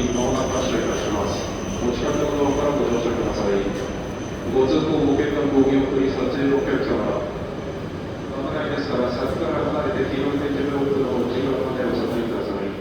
きまもなく発車いたします。お近くのドアからご乗車ください。ご通行ご見学ご見送り撮影のお客様、危ないですから先から離れて黄色い点字ブロックの内側までお下がりください。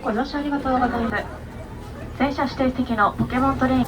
ご乗車ありがとうございます。全車指定席のポケモントレイン。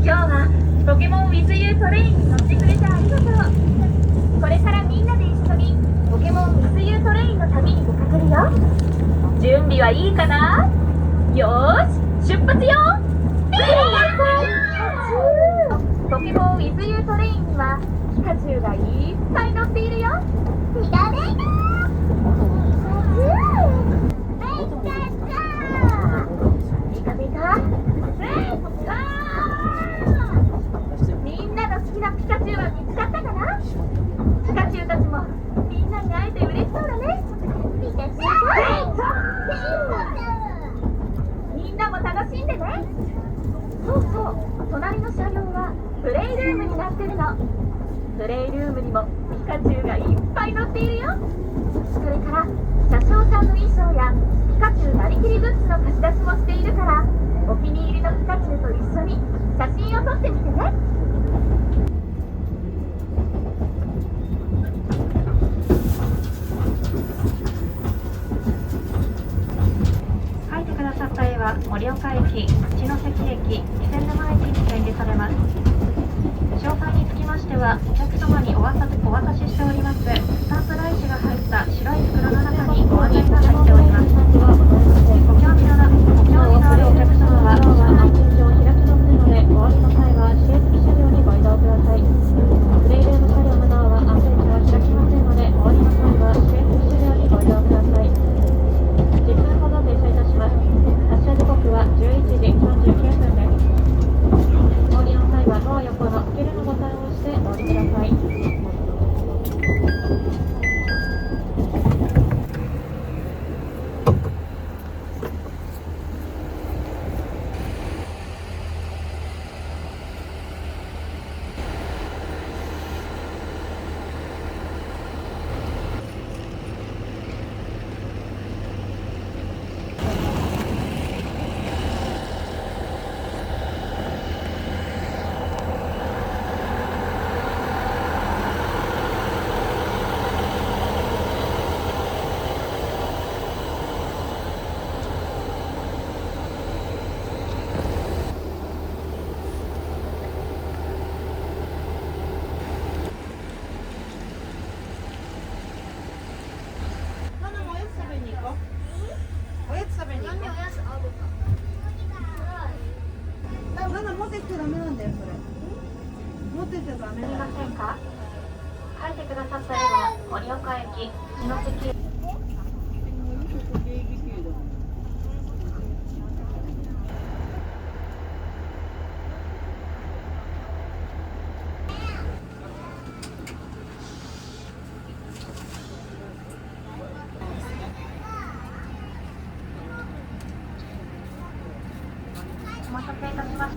今日はポケモン With You トレインに乗ってくれてありがとう。これからみんなで一緒にポケモン With You トレインの旅に出かけるよ。準備はいいかな？よーし、出発よ。ポケモン With You トレインにはピカチュウがいっぱい乗っているよ。見た目だ。ピカピカ。みんなの好きなピカチュウは見つかったかな？ピカチュウたちもみんなに会えて嬉しそうだね。ピカチュウみんなも楽しんでね。そうそう、隣の車両はプレイルームになってるの。プレイルームにもピカチュウがいっぱい乗っているよ。それから車掌さんの衣装やピカチュウなりきりグッズの貸し出しもしているから、お気に入りのピカチュウと一緒に写真を撮ってみてね。書いてくださった絵は盛岡駅、茅野関駅、気仙沼駅に展示されます。詳細につきましてはお客様にお渡ししておりますスタンプライチが入った白い袋の中にご案内が入っております。ご興味のあるお客様は車内展示を開きますので、お降りの際は指定席車両にご移動ください。プレイルーム車両のドアは安全車は開きませんので、お降りの際は指定席車両にご移動ください。10分ほど停車いたします。発車時刻は11時39分です。お降りの際はドア横のスキルのボタンを押してお降りください。持ってきちゃダメなんだよ、それ。持ってちゃダメすみだよ。ませんか？書いてくださった絵は盛岡駅、茅野関駅。お待たせいたしました。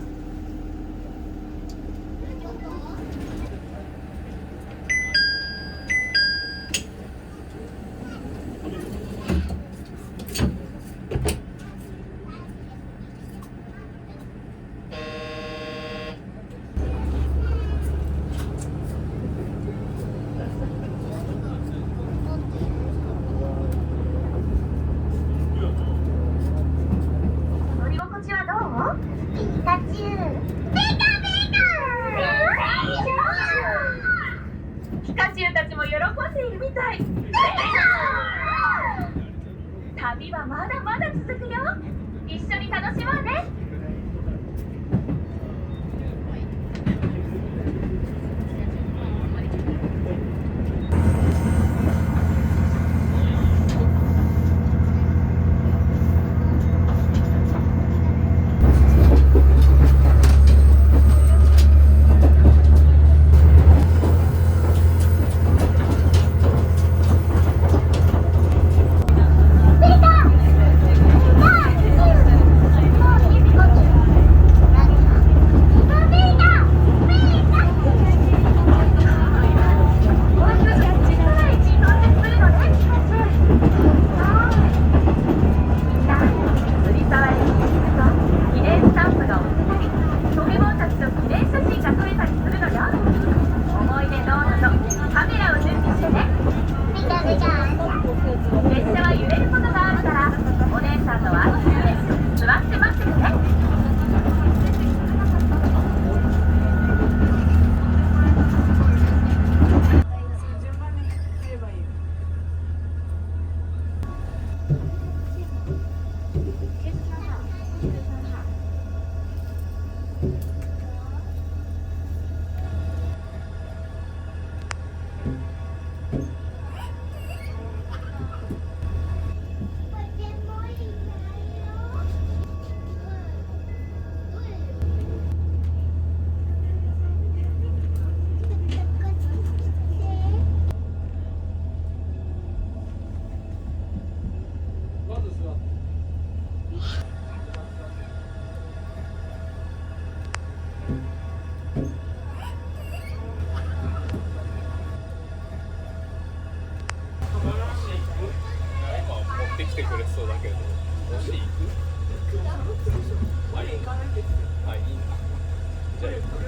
乗り心地はどう？ピカチュウ。ピカチュウたちも喜んでいるみたい。旅はまだまだ続くよ。一緒に楽しもうね。持ってきてくれそうだけど、もし行く？あ、いいんだ。あ、いいんだ。じゃあ行く。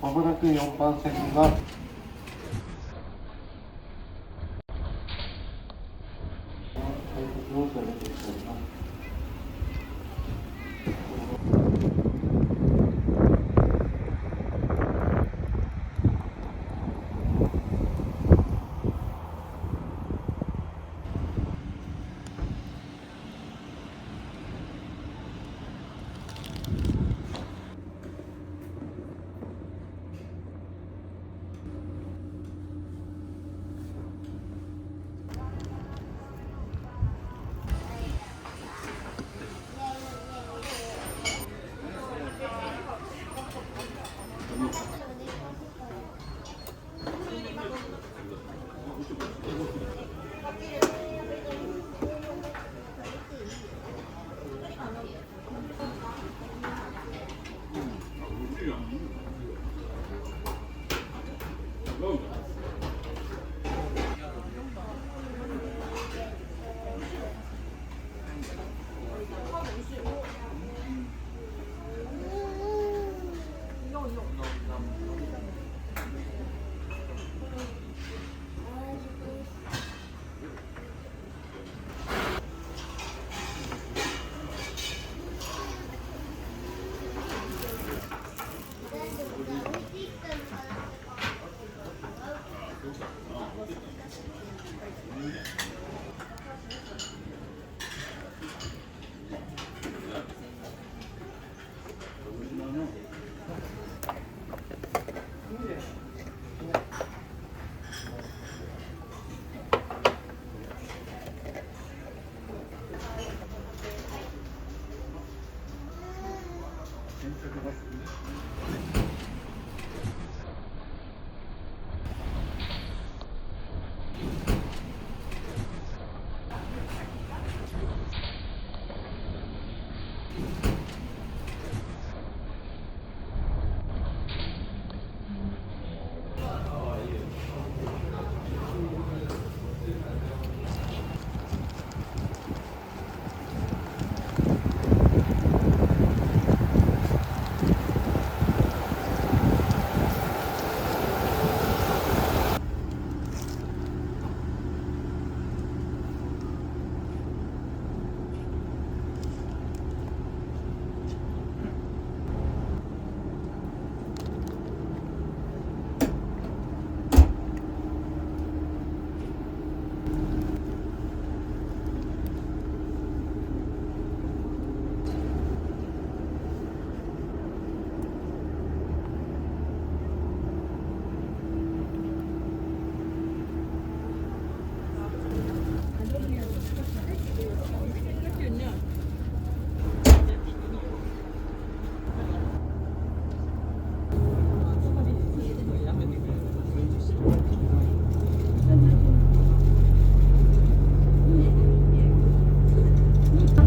まもなく4番線が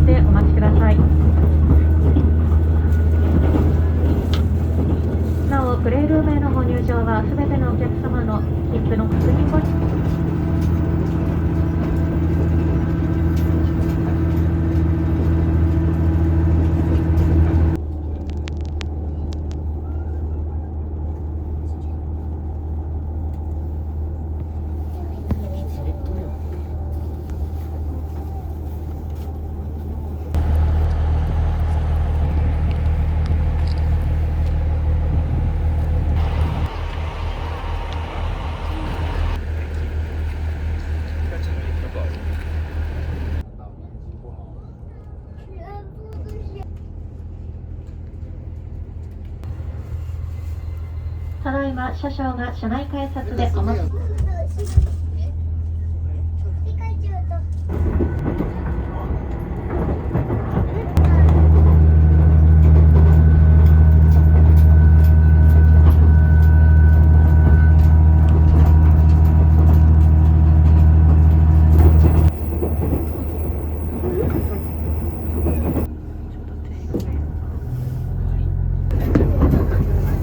でお待ちください。なお、プレイルームへのご入場はすべてのお客様の切符の確認後ただいま車掌が車内改札でお待ち。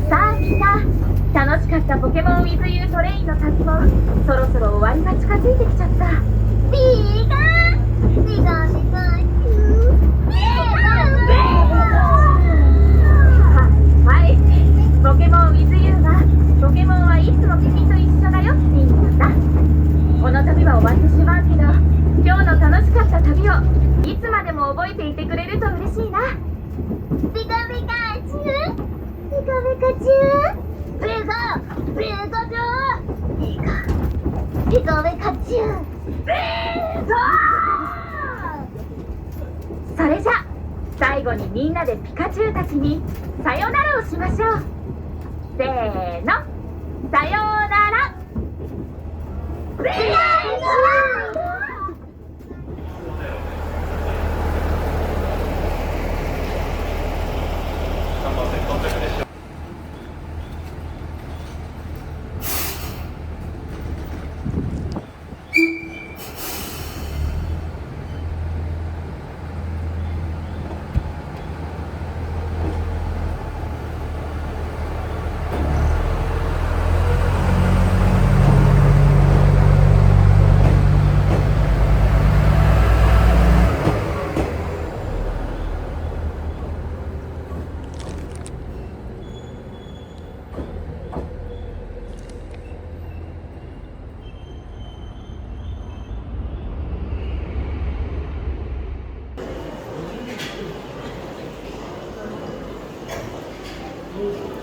さあみんな、楽しかったポケモン with you トレインの旅もそろそろ終わりが近づいてきちゃった。ビガビガビガはい、ポケモン with you はポケモンはいつも君と一緒だよって意味なんだ。この旅は終わってしまうけど、今日の楽しかった旅をいつまでも覚えていてくれると嬉しいな。ビカビカチューピカピカチューピカピカチューピカピカピカチューピカ。それじゃ最後にみんなでピカチュウたちにさよならをしましょう。せーの、さよなら。ピカチュウ。